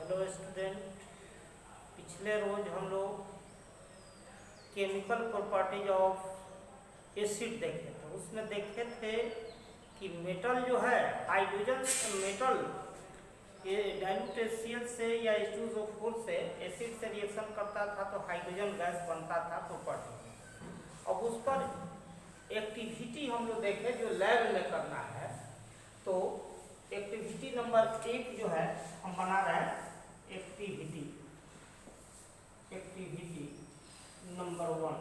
Hello student, पिछले रोज हम लोग केमिकल प्रॉपर्टीज ऑफ एसिड देखे थे। उसमें देखे थे कि मेटल जो है हाइड्रोजन मेटल ये डाइल्यूट HCl से या H2SO4 से एसिड से रिएक्शन करता था तो हाइड्रोजन गैस बनता था प्रॉपर्टी। अब उस पर एक्टिविटी हम लोग देखे जो लैब में करना है। तो एक्टिविटी नंबर 1 जो है हम बना रहे हैं एक्टिविटी नंबर 1।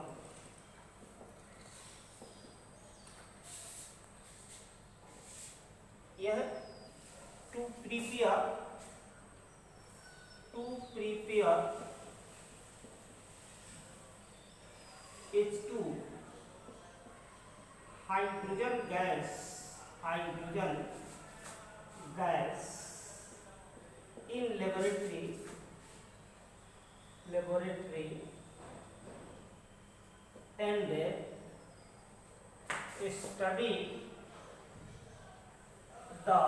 यह to prepare H2 hydrogen gas in laboratory and study the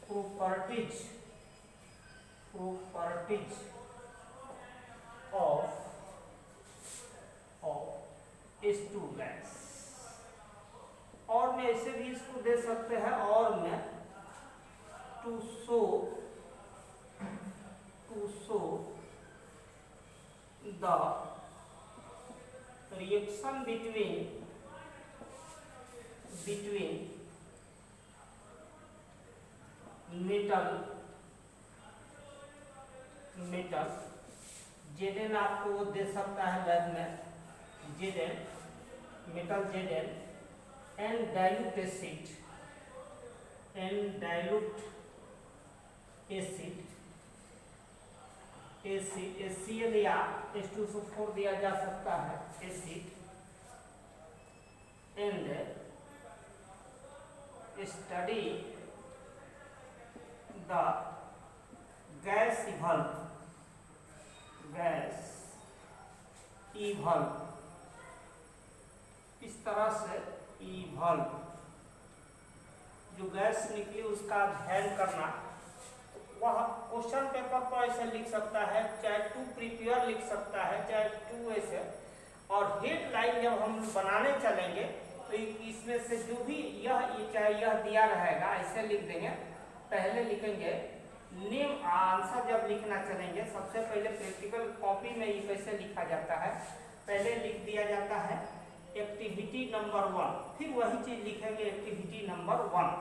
properties of H2 gas. और में ऐसे भी इसको दे सकते हैं और में to show the reaction between metal Zn आपको वो दे सकता है लैब में Zn metal Zn and dilute acid HCl या H2SO4 दिया जा सकता है acid and study the gas evolve इस तरह से इवॉल्व जो गैस निकली उसका अध्ययन करना। वह क्वेश्चन पेपर पर ऐसे लिख सकता है, चाहे टू प्रिपेयर लिख सकता है, चाहे टू ऐसे। और हेडलाइन जब हम बनाने चलेंगे तो इसमें से जो भी चाहे यह दिया रहेगा ऐसे लिख देंगे। पहले लिखेंगे नेम आंसर। जब लिखना चलेंगे सबसे पहले प्रैक्टिकल कॉपी में ये कैसे लिखा जाता है, पहले लिख दिया जाता है एक्टिविटी नंबर 1, फिर वही चीज लिखेंगे एक्टिविटी नंबर 1।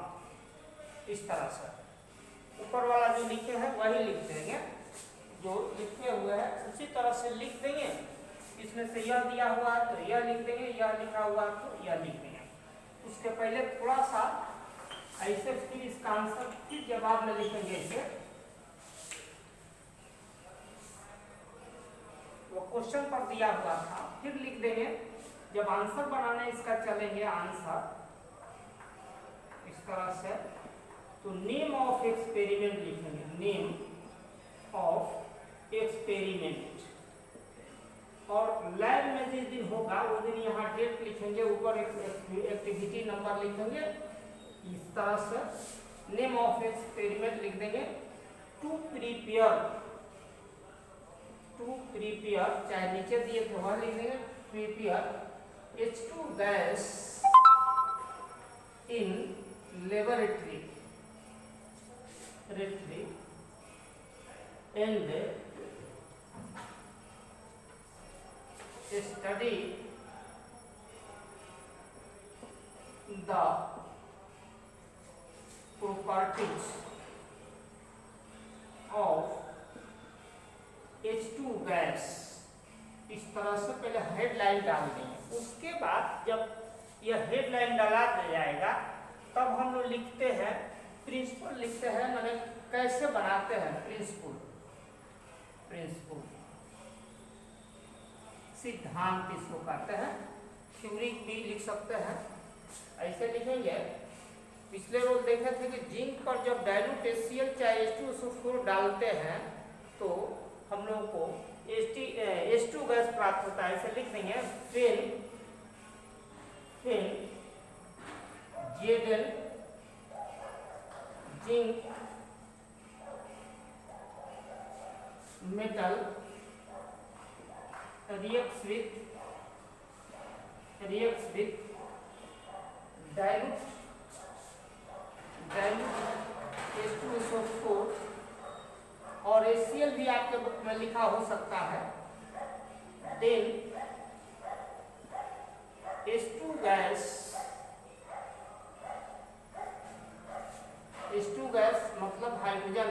इस तरह से ऊपर वाला जो लिखे हैं वही लिख देंगे, जो लिखे हुए हैं उसी तरह से लिख देंगे। इसमें से यह दिया हुआ है तो यह लिख देंगे, यह लिखा हुआ है तो यह लिख देंगे। उसके पहले थोड़ा सा ऐसे फिर इसका आंसर फिर जवाब में लिखेंगे। इसे वो क्वेश्चन पर दिया हुआ था फिर लिख देंगे। जब आंसर बनाने इसका चलेंगे आंसर इस तरह से तो नेम ऑफ एक्सपेरिमेंट लिखेंगे, नेम ऑफ एक्सपेरिमेंट। और लैब में जिस दिन होगा उस दिन यहाँ डेट लिखेंगे, ऊपर एक्टिविटी नंबर लिखेंगे। इस तरह से नेम ऑफ एक्सपेरिमेंट लिख देंगे। टू प्रिपेयर चाहे नीचे दिए तो वह लिख देंगे prepare H2 gas in laboratory and study the properties of H2 gas. इस तरह से पहले हेडलाइन डाल देंगे। उसके बाद जब यह हेडलाइन डाला जाएगा तब हम लोग लिखते हैं प्रिंसिपल लिखते हैं, मैंने कैसे बनाते हैं प्रिंसिपल सिद्धांत इसको कहते हैं। थ्योरी भी लिख सकते हैं, ऐसे लिखेंगे। पिछले रोज देखे थे कि जिंक पर जब डाइल्यूट HCl चाहे H2SO4 डालते हैं तो हम लोग को H2 गैस प्राप्त होता है। ऐसे लिख देंगे फिर Zn zinc metal reacts with dilute H2SO4 और HCl भी आपके बुक में लिखा हो सकता है, then H2 गैस मतलब हाइड्रोजन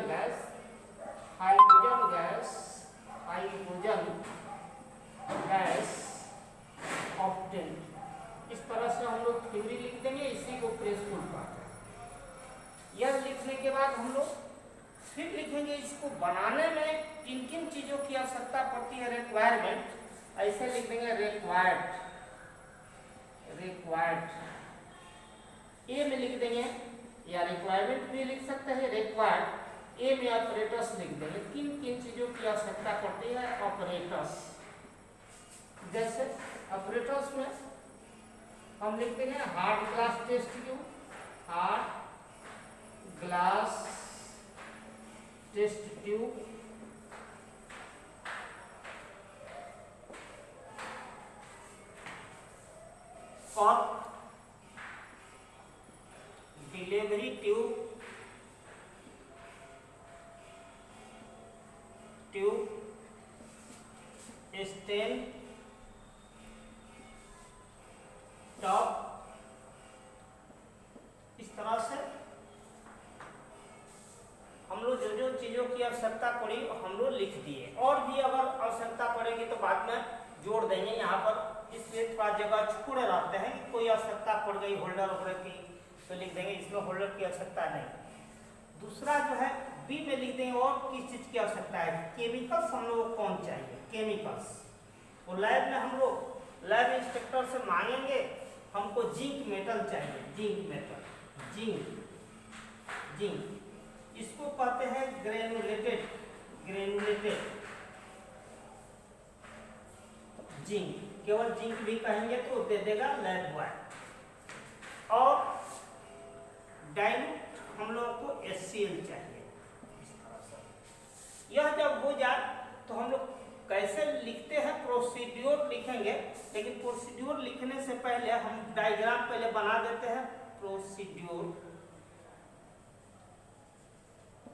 गैस ऑक्टेन। इस तरह से हम लोग थ्योरी लिख देंगे, इसी को प्रेसफुल पार्ट है। यह लिखने के बाद हम लोग फिर लिखेंगे इसको बनाने में किन किन चीजों की आवश्यकता पड़ती है, रिक्वायरमेंट। ऐसे लिख देंगे रिक्वायर्ड, ए में लिख देंगे, या रिक्वायरमेंट भी लिख सकते हैं, रिक्वायर्ड ए में ऑपरेटर्स लिख देंगे, किन किन चीजों की आवश्यकता पड़ती है ऑपरेटर्स। जैसे ऑपरेटर्स में हम लिख देंगे हार्ड ग्लास टेस्ट ट्यूब, और डिलीवरी ट्यूब स्टेन टॉप। इस तरह से हम लोग जो जो चीजों की आवश्यकता पड़ी हम लोग लिख दिए, और भी अगर आवश्यकता पड़ेगी तो बाद में जोड़ देंगे। यहाँ पर इसलिए थोड़ा जगह छुड़े रहते हैं, कोई आवश्यकता पड़ गई होल्डर वगैरह की तो लिख देंगे, इसमें होल्डर की आवश्यकता नहीं। दूसरा जो है बी में लिख देंगे और किस चीज की आवश्यकता है, केमिकल्स हम लोग कौन चाहिए, केमिकल्स। वो लैब में हम लोग लैब इंस्पेक्टर से मांगेंगे हमको जिंक मेटल चाहिए, जिंक इसको कहते हैं ग्रेनुलेटेड जिंक, केवल जिंक भी कहेंगे तो दे देगा लैब बॉय। और डाइल्यूट हम लोगों को HCl चाहिए। इस तरह से यह जब हो जाए तो हम लोग कैसे लिखते हैं, प्रोसीड्यूर लिखेंगे, लेकिन प्रोसीड्यूर लिखने से पहले हम डायग्राम पहले बना देते हैं। प्रोसीड्यूर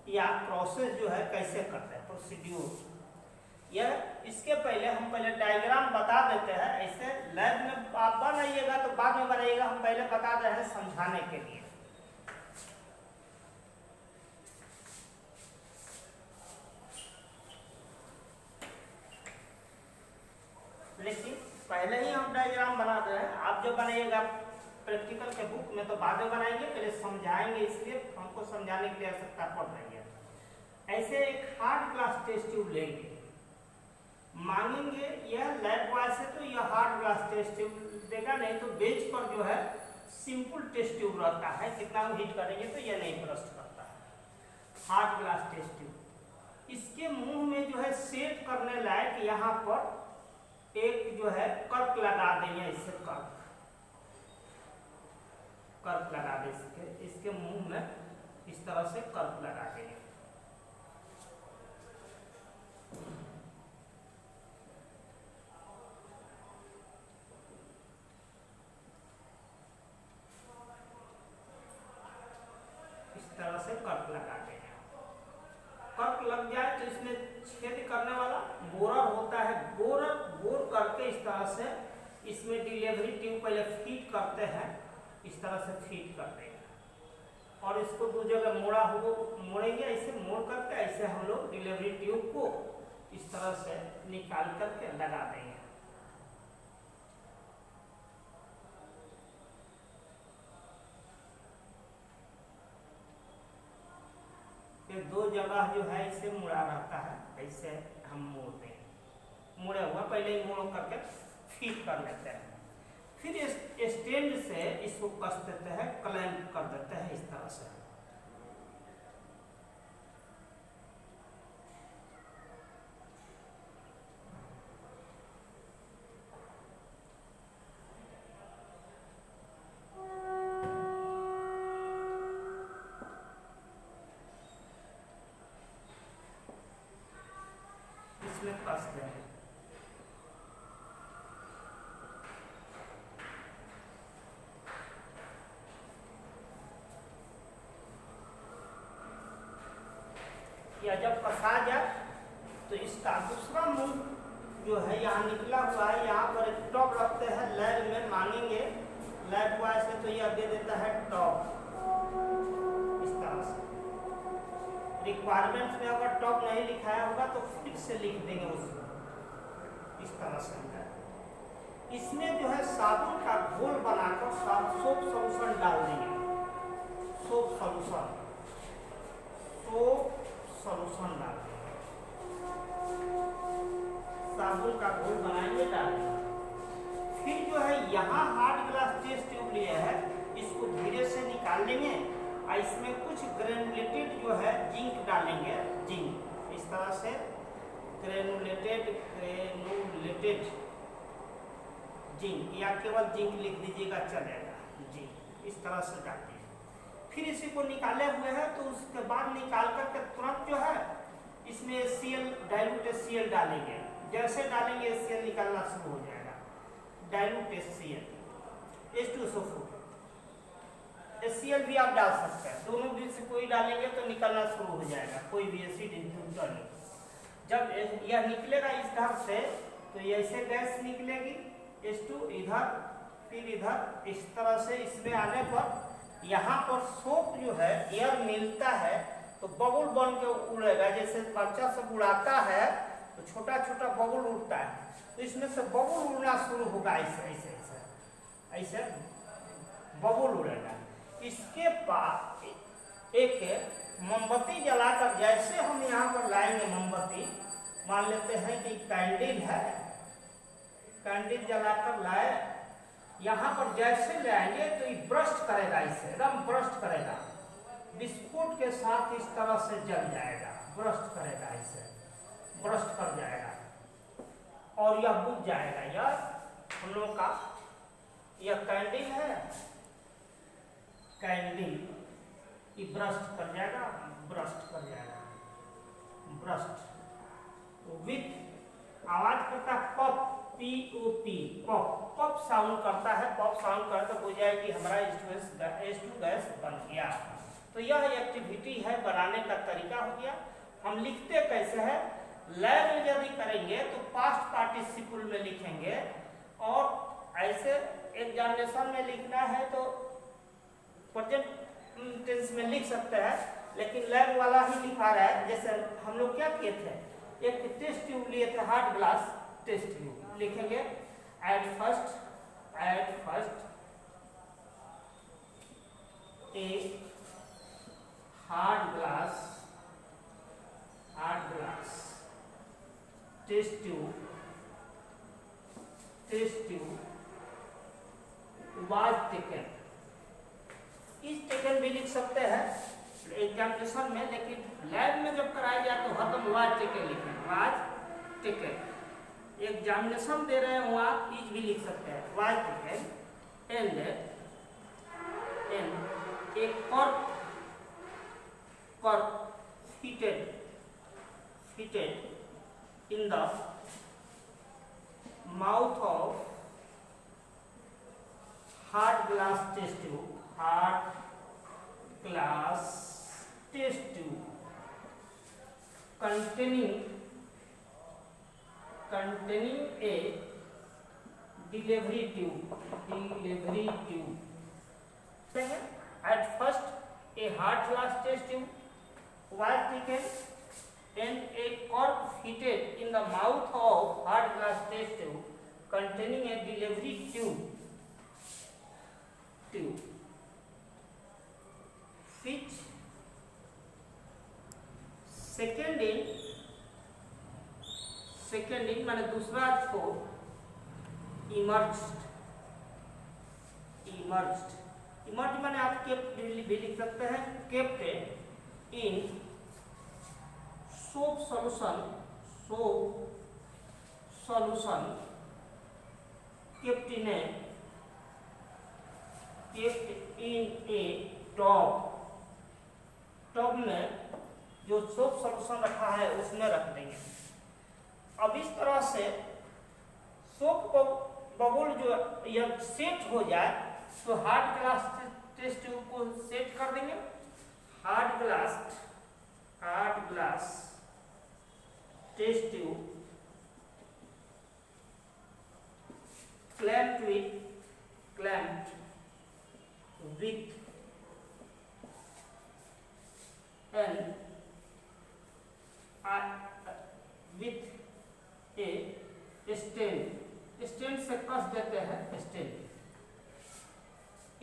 या प्रोसेस जो है कैसे करते हैं प्रोसीड्यूर, यह इसके पहले हम डायग्राम बता देते हैं। ऐसे लैब में आप बनाइएगा तो बाद में बनाइएगा, हम पहले बता रहे हैं समझाने के लिए। लेकिन पहले ही हम डायग्राम बना रहे हैं, आप जब बनाइएगा प्रैक्टिकल के बुक में तो बाद में बनाएंगे, पहले समझाएंगे, इसलिए हमको समझाने की आवश्यकता पड़ रही है। ऐसे एक हार्ड ग्लास टेस्ट ट्यूब लेंगे, मांगेंगे यह लैब बॉय से तो यह हार्ड ग्लास टेस्ट ट्यूब देगा, नहीं तो बेंच पर जो है सिंपल टेस्ट ट्यूब रहता है, कितना हीट करेंगे तो यह नहीं ब्रस्ट करता है। हार्ड ग्लास टेस्ट ट्यूब, इसके मुंह में जो है सेट करने लायक यहाँ पर एक जो है कर्क लगा देंगे, इससे कर्क लगा दे, इसके मुंह में इस तरह से कर्क लगा देंगे। इस तरह से कर्क लगा देंगे। कर्क लग जाए तो इसमें छेद करने वाला बोरर होता है, बोर करके इस तरह से इसमें डिलीवरी ट्यूब पहले फीड करते हैं, इस तरह से फीड कर देंगे और इसको दो जगह मोड़ेंगे, ऐसे मोड़ करके ऐसे हम लोग डिलीवरी ट्यूब को इस तरह से निकाल करके लगा देंगे। फिर दो जगह जो है इसे मुड़ा रहता है, ऐसे हम मोड़ देंगे, मुड़े हुआ पहले ही मोड़ करके फीड कर लेते हैं। फिर स्टैंड से इसको कस देते हैं, क्लैंप कर देते हैं इस तरह से। इसमें कस देंगे। या जब कसा जाए तो इसका दूसरा मुंह जो है यहाँ निकला हुआ है, यहाँ पर एक टॉप रखते हैं, लैब में मांगेंगे लैब बॉय से तो यह दे देता है टॉप। इस तरह से रिक्वायरमेंट में अगर टॉप नहीं लिखाया होगा तो फिर से लिख देंगे उसको। इस तरह से इसमें जो है साबुन का घोल बनाकर सोप सॉल्यूशन डाल देंगे। सोप सॉल्यूशन डाल देंगे, साबुन का घोल बनाएंगे डालेंगे। फिर जो है यहाँ हार्ड ग्लास टेस्ट ट्यूब लिया है, इसको धीरे से निकाल लेंगे और इसमें कुछ ग्रेनुलेटेड जो है जिंक डालेंगे। जिंक इस तरह से ग्रेनुलेटेड जिंक या केवल जिंक लिख दीजिएगा चलेगा। जिंक इस तरह से डालिए। फिर इसी को निकाले हुए हैं तो उसके बाद निकाल करके तुरंत जो है इसमें HCl डाइल्यूट HCl डालेंगे। जैसे डालेंगे HCl निकलना शुरू हो जाएगा। डाइल्यूट HCl H2SO4 HCl भी आप डाल सकते हैं, दोनों में से कोई डालेंगे तो निकलना शुरू हो जाएगा, कोई भी एसिड इंक्लूड कर लो। जब यह निकलेगा इस ढंग से तो ऐसे गैस निकलेगी H2 इधर फिर इधर। इस तरह से इसमें आने पर यहाँ पर सोप जो है एयर मिलता है तो बबुल बन के उड़ेगा। जैसे बच्चा सब उड़ाता है तो छोटा छोटा बबुल उड़ता है, तो इसमें से बबुल उड़ना शुरू होगा। ऐसे बबुल उड़ेगा। इसके बाद एक मोमबत्ती जलाकर, जैसे हम यहाँ पर लाएंगे मोमबत्ती, मान लेते हैं कि कैंडल है, कैंडल जलाकर लाए, यहाँ पर जैसे लाएंगे तो ये ब्रस्ट करेगा, इसे एकदम ब्रस्ट करेगा, विस्फोट के साथ इस तरह से जल जाएगा, ब्रस्ट करेगा, इसे ब्रस्ट कर जाएगा और यह बुझ जाएगा। यह हम लोग का यह कैंडल है, कैंडल ये ब्रस्ट कर जाएगा, ब्रस्ट कर जाएगा, ब्रस्ट विथ आवाज करता pop, POP pop, pop sound करता है। पॉप साउंड करके हो जाएगी हमारा H2 गैस बन गया। तो यह एक्टिविटी है, बनाने का तरीका हो गया। हम लिखते कैसे है, लैब में यदि करेंगे तो पास्ट पार्टिसिपल में लिखेंगे और ऐसे एग्जामिनेशन में लिखना है तो प्रेजेंट टेंस में लिख सकते हैं, लेकिन लैब वाला ही लिखा रहा है। जैसे हम लोग क्या किए थे, एक टेस्ट ट्यूब लिए थे, हार्ड ग्लास टेस्ट ट्यूब लिखेंगे। At first a hard glass test tube was taken. इस टेकन भी लिख सकते हैं एग्जामिनेशन में, लेकिन लैब में जब कराया जाए तो हरदम वाज टेकन लिखें, वाज टेकन। एग्जामिनेशन दे रहे हैं वहाँ इज भी लिख सकते हैं, वाज टेकन एंड एक cork fitted in the mouth of hard glass test tube containing a delivery tube. At first a hard glass test tube was taken and a cork fitted in the mouth of hard glass test tube containing a delivery tube which second in माने दूसरा छोर emerged माने आप kept भी लिख सकते हैं, kept in soap solution kept in A top में जो सोप सॉल्यूशन रखा है उसमें रख देंगे। अब इस तरह से सोप बबुल जो यह सेट हो जाए तो हार्ड ग्लास टेस्ट ट्यूब को सेट कर देंगे। Hard glass test tube clamped with an with a stand से कस देते हैं स्टैंड।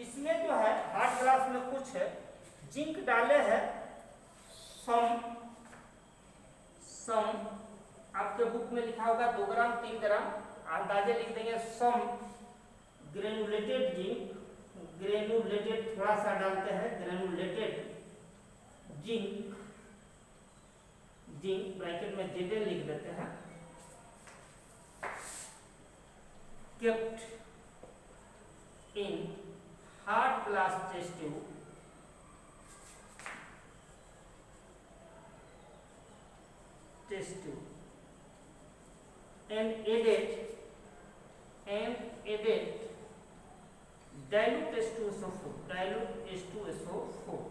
इसमें जो है हार्ड ग्लास में कुछ जिंक डाले हैं, सम आपके बुक में लिखा होगा 2 ग्राम 3 ग्राम, अंदाजे लिख देंगे। सम ग्रेनुलेटेड जिंक, ग्रेनुलेटेड थोड़ा सा डालते हैं, ग्रेनुलेटेड जिंक ब्रैकेट में जेड लिख देते हैं। kept in hard glass test tube and added dilute H2SO4,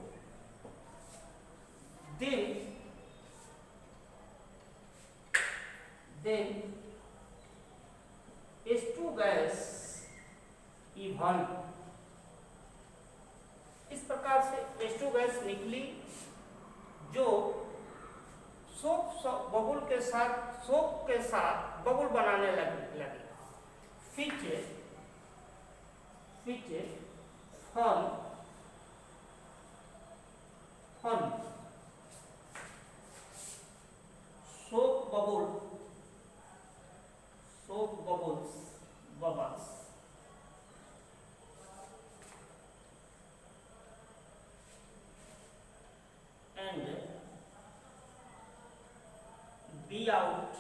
then H2 gas evolve. इस प्रकार से H2 गैस निकली जो सोप के साथ बबुल बनाने लगी। फिर fun soap bubbles and be out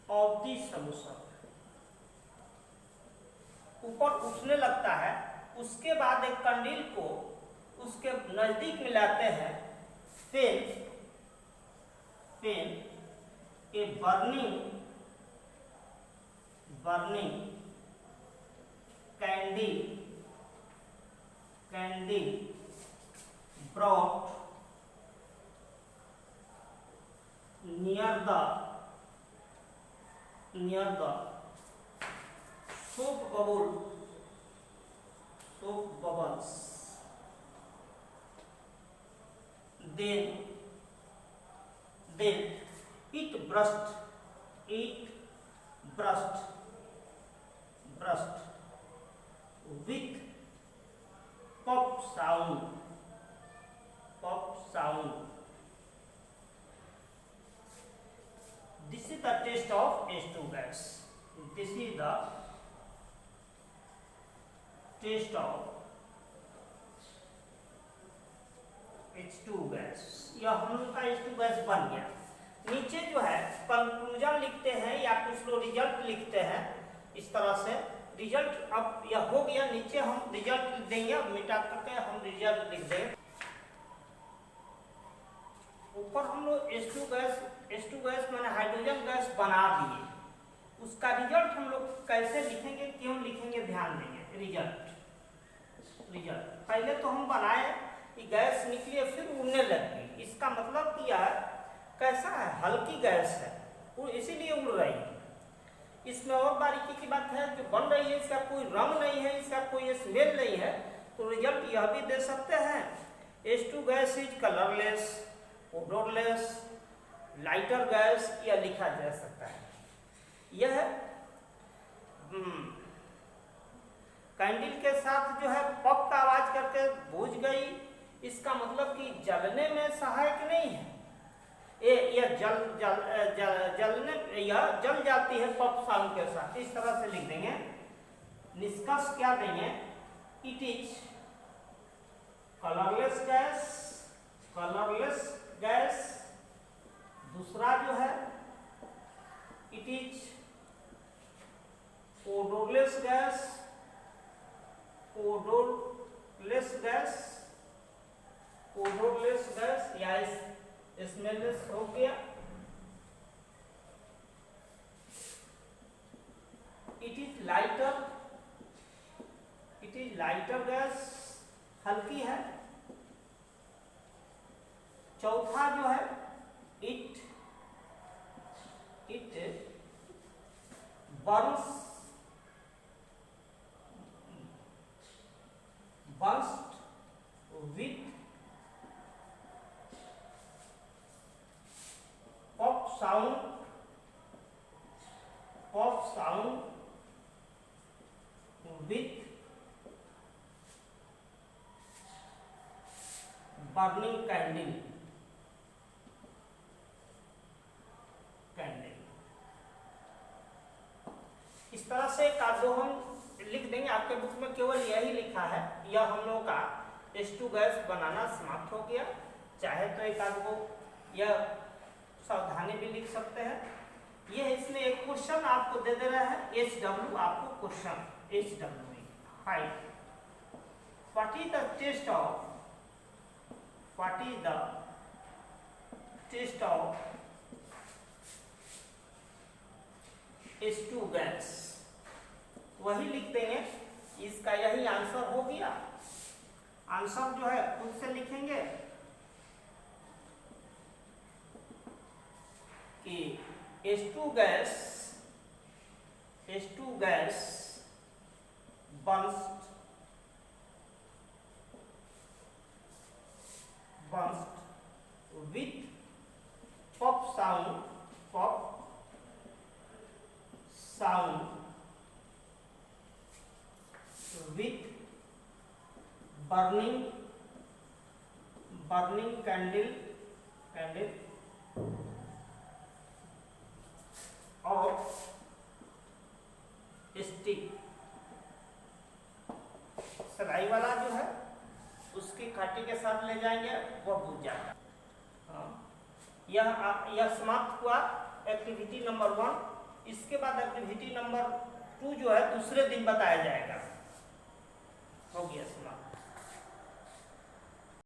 of the solution। ऊपर उठने लगता है, उसके बाद एक कंडील को उसके नजदीक मिलाते हैं। फिर a burning candy brought near the soap bubbles, then it burst with pop sound। This is the taste of H2 gas। This is the taste of H2 gas. यह हम लोग का H2 गैस बन गया। नीचे जो है कंक्लूजन लिखते हैं या कुछ लोग रिजल्ट लिखते हैं। इस तरह से रिजल्ट अब यह हो गया, नीचे हम रिजल्ट लिख देंगे, मिटा करके हम रिजल्ट लिख देंगे। ऊपर हम लोग H2 गैस मैंने हाइड्रोजन गैस बना दिए, उसका रिजल्ट हम लोग कैसे लिखेंगे, क्यों लिखेंगे, ध्यान देंगे। रिजल्ट पहले तो हम बनाए कि गैस निकली फिर उड़ने लगी। इसका मतलब क्या है, कैसा है, हल्की गैस है, वो इसीलिए उड़ रही है। इसमें और बारीकी की बात है, जो बन रही है इसका कोई रंग नहीं है, इसका कोई स्मेल नहीं है, तो रिजल्ट यह भी दे सकते हैं H2 gas is colourless, odourless, lighter gas, यह लिखा जा सकता है। यह कैंडल के साथ जो है पॉप का आवाज करके बुझ गई, इसका मतलब कि जलने में सहायक नहीं है। यह जल जाती है पॉप साउंड के साथ। इस तरह से लिख देंगे। निष्कर्ष क्या देंगे, इट इज कलरलेस गैस। दूसरा जो है इट इज ओडोरलेस गैस या स्मेललेस हो गया। इट इज लाइटर गैस, हल्की है। चौथा जो है it burst with pop sound with burning candle। इस तरह से एक आध दो हम लिख देंगे। आपके बुक में केवल यही लिखा है। यह हम लोगों का H2 गैस बनाना समाप्त हो गया। चाहे तो एक आध को यह सावधानी भी लिख सकते हैं। यह इसमें एक क्वेश्चन आपको दे रहा है HW, आपको question HW height. What is the test of H2 gas, वही लिख देंगे। इसका यही आंसर हो गया। आंसर जो है खुद से लिखेंगे कि H2 gas burst with pop sound with burning candle of stick। सलाई वाला जो है उसकी काटी के साथ ले जाएंगे, वह बुझ जाएगा। यह समाप्त हुआ एक्टिविटी नंबर 1। इसके बाद एक्टिविटी नंबर 2 जो है दूसरे दिन बताया जाएगा। हो गया समाप्त।